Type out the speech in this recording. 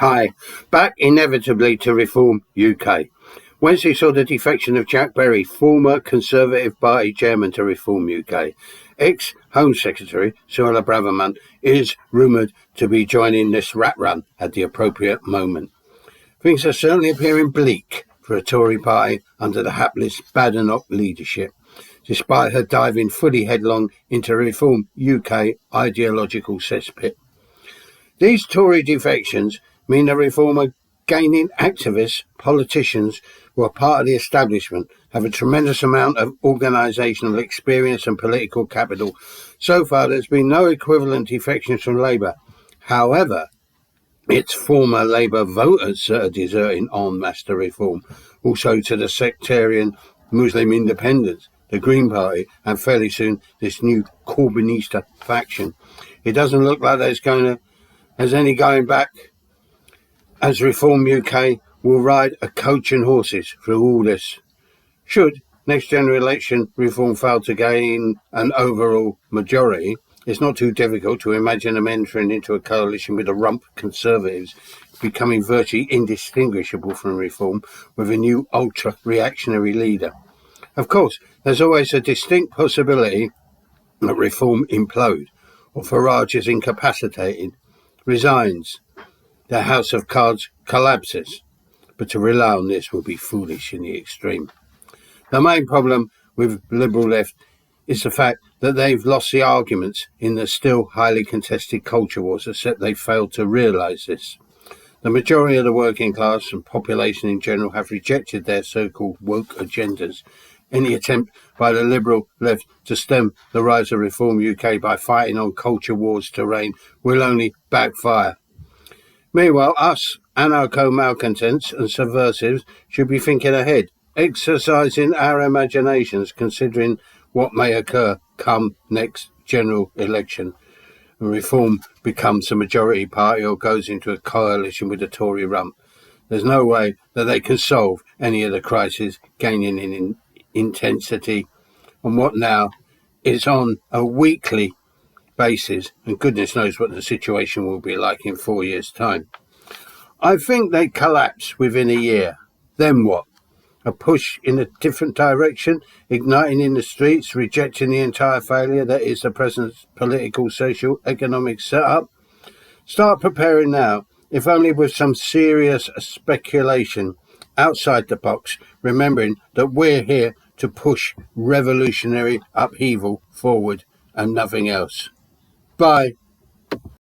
Hi, back inevitably to Reform UK. Wednesday saw the defection of Jack Berry, former Conservative Party chairman to Reform UK. Ex-Home Secretary Suella Braverman is rumoured to be joining this rat run at the appropriate moment. Things are certainly appearing bleak for a Tory party under the hapless Badenoch leadership, despite her diving fully headlong into Reform UK ideological cesspit. These Tory defections mean the Reform are gaining activists, politicians who are part of the establishment, have a tremendous amount of organisational experience and political capital. So far, there's been no equivalent defections from Labour. However, it's former Labour voters that are deserting en masse to Reform, also to the sectarian Muslim Independents, the Green Party, and fairly soon this new Corbynista faction. It doesn't look like there's any going back, as Reform UK will ride a coach and horses through all this. Should next general election Reform fail to gain an overall majority, it's not too difficult to imagine them entering into a coalition with the rump Conservatives, becoming virtually indistinguishable from Reform, with a new ultra-reactionary leader. Of course, there's always a distinct possibility that Reform implode, or Farage is incapacitated, resigns, the House of Cards collapses, but to rely on this will be foolish in the extreme. The main problem with Liberal left is the fact that they've lost the arguments in the still highly contested culture wars, except they failed to realise this. The majority of the working class and population in general have rejected their so-called woke agendas. Any attempt by the Liberal left to stem the rise of Reform UK by fighting on culture wars terrain will only backfire. Meanwhile, us anarcho-malcontents and subversives should be thinking ahead, exercising our imaginations, considering what may occur come next general election. Reform becomes a majority party or goes into a coalition with the Tory rump. There's no way that they can solve any of the crises gaining in intensity. And what now? It's on a weekly basis, and goodness knows what the situation will be like in 4 years' time. I think they collapse within a year. Then what? A push in a different direction, igniting in the streets, rejecting the entire failure that is the present political, social, economic setup? Start preparing now, if only with some serious speculation outside the box, remembering that we're here to push revolutionary upheaval forward and nothing else. Bye.